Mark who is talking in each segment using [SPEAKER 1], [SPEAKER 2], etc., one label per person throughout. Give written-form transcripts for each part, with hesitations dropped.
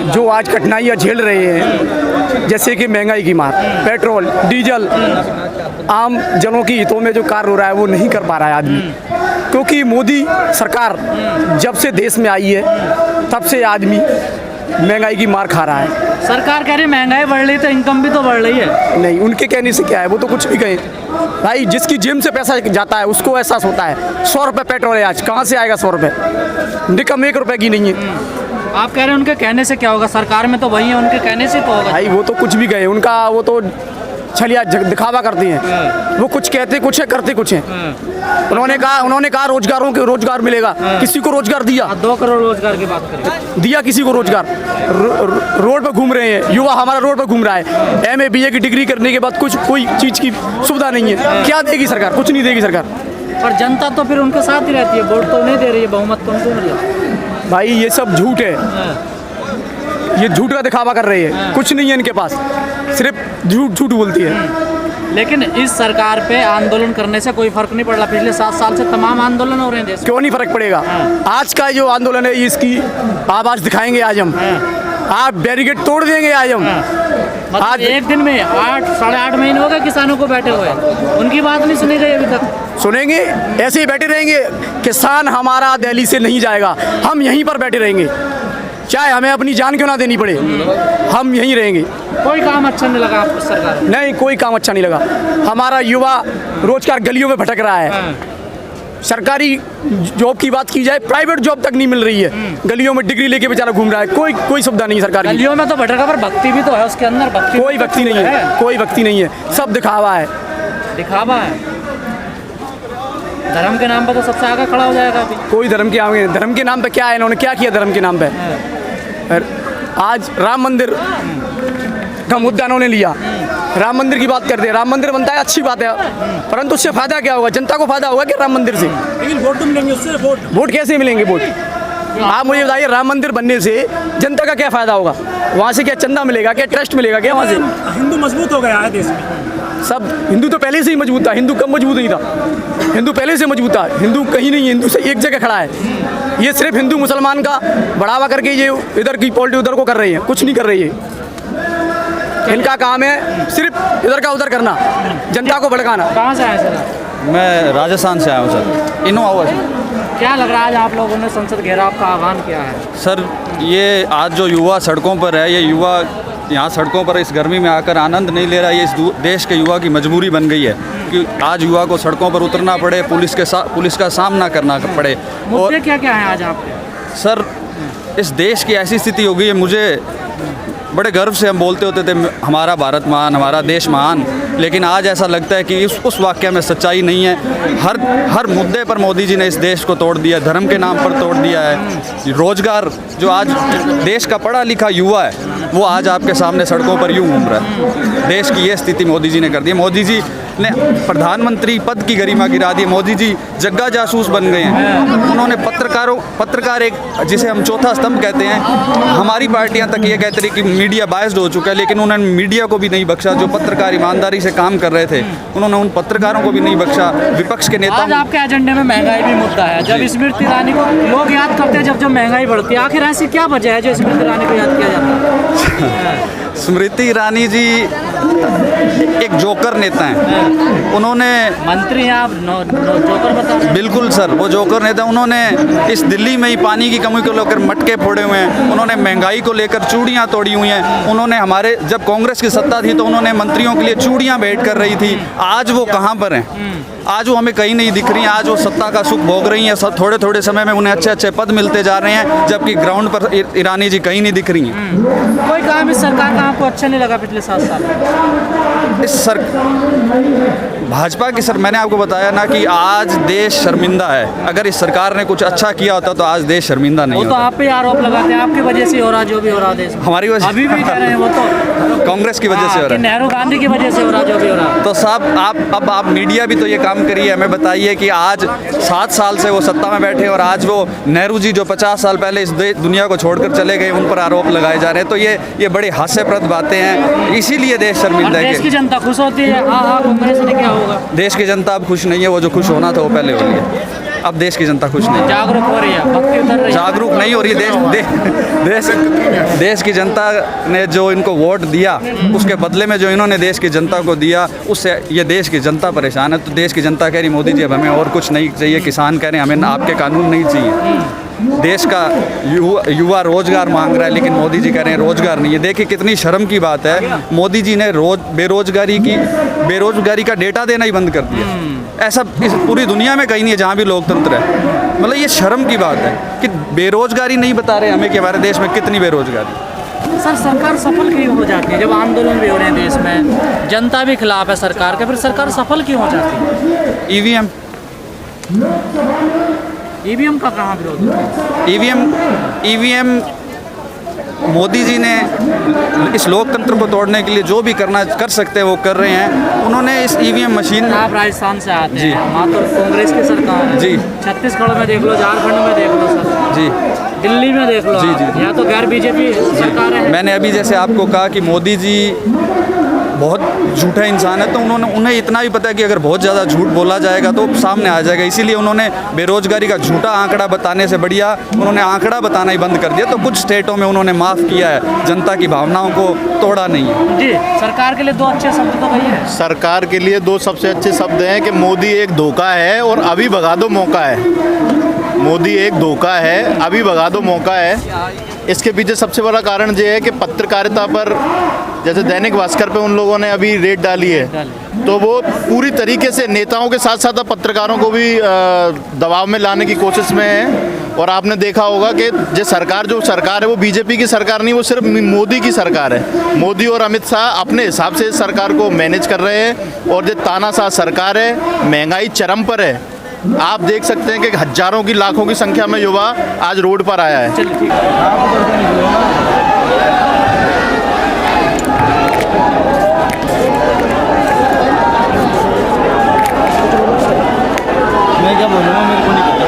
[SPEAKER 1] जो आज कठिनाइयाँ झेल रहे हैं, जैसे कि महंगाई की मार, पेट्रोल डीजल, आम जनों की हितों में जो कार्य हो रहा है वो नहीं कर पा रहा है आदमी, क्योंकि मोदी सरकार जब से देश में आई है तब से आदमी महंगाई की मार खा रहा है।
[SPEAKER 2] सरकार कह रही है महंगाई बढ़ रही तो इनकम भी तो बढ़ रही है।
[SPEAKER 1] नहीं, उनके कहने से क्या है, वो तो कुछ भी कहे भाई, जिसकी जेब से पैसा जाता है उसको एहसास होता है। 100 रुपये पेट्रोल है आज, कहाँ से आएगा 100 रुपये, निकम 1 रुपये की नहीं है।
[SPEAKER 2] आप कह रहे हैं उनके कहने से क्या होगा, सरकार में तो वही है, उन्नके कहने से तो होगा।
[SPEAKER 1] भाई वो तो कुछ भी कहे, उनका वो तो छलिया दिखावा करते हैं, वो कुछ कहते कुछ है करते कुछ है। उन्होंने कहा रोजगार मिलेगा, किसी को रोजगार दिया?
[SPEAKER 2] 2 करोड़ रोजगार की बात करें,
[SPEAKER 1] दिया किसी को रोजगार? रोड पे घूम रहे हैं युवा, हमारा रोड पे घूम रहा है, MA BA की डिग्री करने के बाद कुछ कोई चीज़ की सुविधा नहीं है। क्या देगी सरकार? कुछ नहीं देगी सरकार।
[SPEAKER 2] पर जनता तो फिर उनके साथ ही रहती है, वोट तो नहीं दे रही है, बहुमत तो उनको मिल रहा है।
[SPEAKER 1] भाई ये सब झूठ है, ये झूठ का दिखावा कर रहे हैं, कुछ नहीं है इनके पास, सिर्फ झूठ बोलती है।
[SPEAKER 2] लेकिन इस सरकार पे आंदोलन करने से कोई फर्क नहीं पड़ रहा। पिछले 7 साल से तमाम आंदोलन हो रहे हैं देश में।
[SPEAKER 1] क्यों नहीं फर्क पड़ेगा? आज का जो आंदोलन है इसकी आवाज दिखाएंगे आज हम, आप बैरिकेड तोड़ देंगे आज हम।
[SPEAKER 2] मतलब
[SPEAKER 1] आज
[SPEAKER 2] एक दिन में 8-8.5 महीने हो गए किसानों को बैठे हुए, उनकी बात नहीं सुनी गई अभी तक।
[SPEAKER 1] सुनेंगे, ऐसे ही बैठे रहेंगे। किसान हमारा दिल्ली से नहीं जाएगा, हम यहीं पर बैठे रहेंगे, चाहे हमें अपनी जान क्यों ना देनी पड़े, हम यहीं रहेंगे।
[SPEAKER 2] कोई काम अच्छा नहीं लगा आपको सरकार?
[SPEAKER 1] नहीं, कोई काम अच्छा नहीं लगा। हमारा युवा रोजगार गलियों में भटक रहा है। सरकारी जॉब की बात की जाए, प्राइवेट जॉब तक नहीं मिल रही है, गलियों में डिग्री लेके बेचारा घूम रहा है, कोई सुविधा नहीं सरकारी।
[SPEAKER 2] गलियों में तो भटका, पर भक्ति भी तो है उसके अंदर। भक्ति
[SPEAKER 1] कोई भक्ति नहीं है, कोई भक्ति नहीं है, सब दिखावा है।
[SPEAKER 2] दिखावा है, धर्म के नाम पर तो सबसे आगे खड़ा हो जाएगा अभी।
[SPEAKER 1] कोई धर्म के नाम पे क्या है, इन्होंने क्या किया धर्म के नाम पे? आज राम मंदिर का मुद्दा इन्होंने लिया, राम मंदिर की बात करते हैं, राम मंदिर बनता है अच्छी बात है, परंतु उससे फायदा क्या होगा? जनता को फायदा होगा क्या राम मंदिर से?
[SPEAKER 3] लेकिन वोट तो मिलेंगे उससे,
[SPEAKER 1] वोट कैसे मिलेंगे? वोट आप मुझे बताइए, राम मंदिर बनने से जनता का क्या फायदा होगा? वहाँ से क्या चंदा मिलेगा, क्या ट्रस्ट मिलेगा क्या वहाँ से?
[SPEAKER 3] हिंदू मजबूत हो गया है देश में।
[SPEAKER 1] सब हिंदू तो पहले से ही मजबूत था, हिंदू कम मजबूत नहीं था, हिंदू पहले से मजबूत था। हिंदू कहीं नहीं है, हिंदू से एक जगह खड़ा है। ये सिर्फ हिंदू मुसलमान का बढ़ावा करके ये इधर की पॉलिटिक्स उधर को कर रही है, कुछ नहीं कर रही है। इनका काम है सिर्फ इधर का उधर करना, जनता को भड़काना।
[SPEAKER 2] कहाँ से आए सर?
[SPEAKER 4] मैं राजस्थान से आया हूँ सर, इनो आवा सर।
[SPEAKER 2] क्या लग रहा है आज आप लोगों ने संसद घेराव का आह्वान किया है?
[SPEAKER 4] सर ये आज जो युवा सड़कों पर है, ये युवा यहाँ सड़कों पर इस गर्मी में आकर आनंद नहीं ले रहा है। ये इस देश के युवा की मजबूरी बन गई है कि आज युवा को सड़कों पर उतरना पड़े, पुलिस का सामना करना पड़े।
[SPEAKER 2] मुद्दे क्या क्या है आज आपके?
[SPEAKER 4] सर इस देश की ऐसी स्थिति हो गई है, मुझे बड़े गर्व से हम बोलते होते थे हमारा भारत महान, हमारा देश महान, लेकिन आज ऐसा लगता है कि उस वाक्य में सच्चाई नहीं है। हर मुद्दे पर मोदी जी ने इस देश को तोड़ दिया, धर्म के नाम पर तोड़ दिया है। रोजगार, जो आज देश का पढ़ा लिखा युवा है वो आज आपके सामने सड़कों पर यूँ घूम रहा है। देश की ये स्थिति मोदी जी ने कर दी। मोदी जी ने प्रधानमंत्री पद की गरिमा गिरा दी। मोदी जी जग्गा जासूस बन गए हैं। उन्होंने पत्रकार एक जिसे हम चौथा स्तंभ कहते हैं, हमारी पार्टियां तक ये कहते रही कि मीडिया बायस्ड हो चुका है, लेकिन उन्होंने मीडिया को भी नहीं बख्शा। जो पत्रकार ईमानदारी से काम कर रहे थे उन्होंने उन पत्रकारों को भी नहीं बख्शा। विपक्ष के नेता,
[SPEAKER 2] आज आपके एजेंडे में महंगाई भी मुद्दा है। जब स्मृति ईरानी को लोग याद करते हैं जब महंगाई बढ़ती है, आखिर ऐसी क्या वजह है जो स्मृति ईरानी को याद किया जाता है?
[SPEAKER 4] स्मृति ईरानी जी एक जोकर नेता हैं। उन्होंने
[SPEAKER 2] मंत्री हैं आप, जोकर बता?
[SPEAKER 4] बिल्कुल सर, वो जोकर नेता। उन्होंने इस दिल्ली में ही पानी की कमी को लेकर मटके फोड़े हुए हैं। उन्होंने महंगाई को लेकर चूड़ियाँ तोड़ी हुई हैं। उन्होंने हमारे जब कांग्रेस की सत्ता थी तो उन्होंने मंत्रियों के लिए चूड़ियाँ भेंट कर रही थी। आज वो कहाँ पर हैं? आज वो हमें कहीं नहीं दिख रही हैं। आज वो सत्ता का सुख भोग रही हैं। थोड़े थोड़े समय में उन्हें अच्छे अच्छे पद मिलते जा रहे हैं, जबकि ग्राउंड पर ईरानी जी कहीं नहीं दिख रही हैं।
[SPEAKER 2] कोई काम इस सरकार का आपको अच्छा नहीं लगा पिछले 7 साल?
[SPEAKER 4] भाजपा की सर, मैंने आपको बताया ना कि आज देश शर्मिंदा है। अगर इस सरकार ने कुछ अच्छा किया होता तो आज देश शर्मिंदा नहीं होता।
[SPEAKER 2] वो तो आप पे आरोप लगाते हैं आपकी वजह से हो रहा जो भी हो रहा देश में।
[SPEAKER 4] हमारी वजह,
[SPEAKER 2] अभी भी कह रहे हैं वो तो
[SPEAKER 4] कांग्रेस की वजह से हो रहा है,
[SPEAKER 2] नेहरू गांधी की वजह से हो रहा जो भी हो रहा।
[SPEAKER 4] तो साहब आप मीडिया भी तो ये काम करिए, हमें बताइए कि आज 7 साल से वो सत्ता में बैठे और आज वो नेहरू जी जो 50 साल पहले इस दुनिया को छोड़कर चले गए, उन पर आरोप लगाए जा रहे हैं। तो ये बड़ी हास्यप्रद बातें हैं। इसीलिए देश शर्मिंदा है।
[SPEAKER 2] देश की जनता खुश होती है, हाँ कांग्रेस ने क्या होगा?
[SPEAKER 4] देश की जनता अब खुश नहीं है। वो जो खुश होना था वो पहले हो गया। अब देश की जनता खुश नहीं है।
[SPEAKER 2] जागरूक हो रही है, भक्ति उतर रही है।
[SPEAKER 4] जागरूक नहीं हो रही है। देश की जनता ने जो इनको वोट दिया, उसके बदले में जो इन्होंने देश की जनता को दिया, उससे ये देश की जनता परेशान है। तो देश की जनता कह रही मोदी जी अब हमें और कुछ नहीं चाहिए, किसान कह रहे हैं हमें आपके कानून नहीं चाहिए। देश का युवा रोजगार मांग रहा है, लेकिन मोदी जी कह रहे हैं रोजगार नहीं है। देखिए कितनी शर्म की बात है, मोदी जी ने बेरोजगारी का डेटा देना ही बंद कर दिया। ऐसा इस पूरी दुनिया में कहीं नहीं है जहाँ भी लोकतंत्र है। मतलब ये शर्म की बात है कि बेरोजगारी नहीं बता रहे हमें कि हमारे देश में कितनी बेरोजगारी।
[SPEAKER 2] सर सरकार सफल क्यों हो जाती है? जब आंदोलन भी हो रहे हैं देश में, जनता भी खिलाफ है सरकार के, फिर सरकार सफल क्यों हो जाती है?
[SPEAKER 4] ईवीएम
[SPEAKER 2] ईवीएम का कहाँ विरोध होता है?
[SPEAKER 4] ईवीएम मोदी जी ने इस लोकतंत्र को तोड़ने के लिए जो भी कर सकते हैं वो कर रहे हैं। उन्होंने इस ईवीएम मशीन
[SPEAKER 2] आप राजस्थान से आते
[SPEAKER 4] जी।
[SPEAKER 2] हैं, वहाँ तो कांग्रेस की सरकार है।
[SPEAKER 4] जी।
[SPEAKER 2] छत्तीसगढ़ में देख लो, झारखंड में देख लो सर,
[SPEAKER 4] जी
[SPEAKER 2] दिल्ली में देख लो
[SPEAKER 4] जी,
[SPEAKER 2] आप,
[SPEAKER 4] जी।
[SPEAKER 2] यहाँ तो गैर बीजेपी सरकार है।
[SPEAKER 4] मैंने अभी जैसे आपको कहा कि मोदी जी बहुत झूठा इंसान है, तो उन्हें इतना भी पता है कि अगर बहुत ज़्यादा झूठ बोला जाएगा तो सामने आ जाएगा। इसीलिए उन्होंने बेरोजगारी का झूठा आंकड़ा बताने से बढ़िया उन्होंने आंकड़ा बताना ही बंद कर दिया। तो कुछ स्टेटों में उन्होंने माफ़ किया है, जनता की भावनाओं को तोड़ा नहीं है।
[SPEAKER 2] जी, सरकार के लिए दो अच्छे शब्द तो कहिए।
[SPEAKER 5] सरकार के लिए दो सबसे अच्छे शब्द हैं कि मोदी एक धोखा है और अभी भगा दो मौका है। मोदी एक धोखा है, अभी भगा दो मौका है। इसके पीछे सबसे बड़ा कारण ये है कि पत्रकारिता पर, जैसे दैनिक भास्कर पे उन लोगों ने अभी रेड डाली है, तो वो पूरी तरीके से नेताओं के साथ साथ पत्रकारों को भी दबाव में लाने की कोशिश में है। और आपने देखा होगा कि जो सरकार है वो बीजेपी की सरकार नहीं, वो सिर्फ मोदी की सरकार है। मोदी और अमित शाह अपने हिसाब से इस सरकार को मैनेज कर रहे हैं। और जो तानाशाह सरकार है, महंगाई चरम पर है। आप देख सकते हैं कि हजारों की लाखों की संख्या में युवा आज रोड पर आया है।
[SPEAKER 2] चलिए ठीक है।
[SPEAKER 4] मैं क्या बोलूँगा, मेरे को नहीं पता।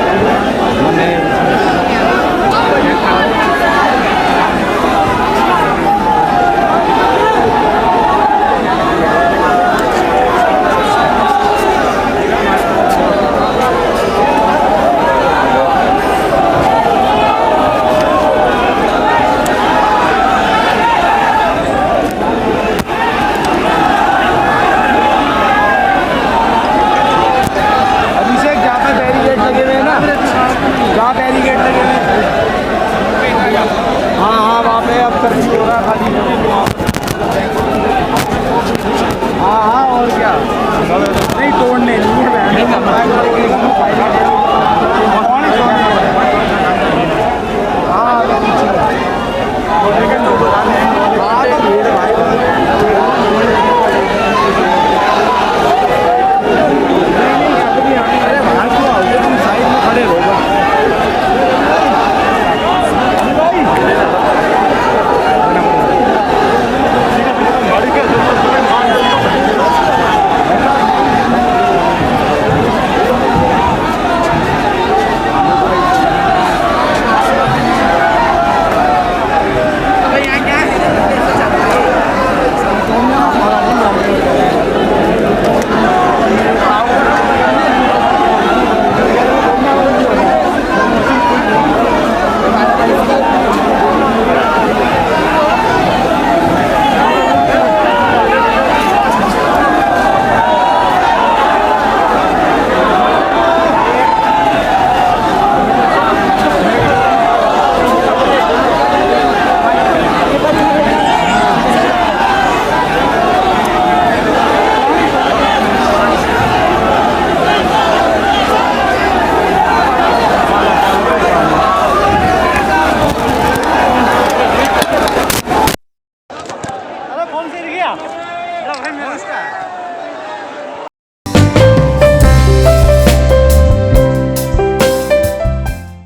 [SPEAKER 3] नमस्कार।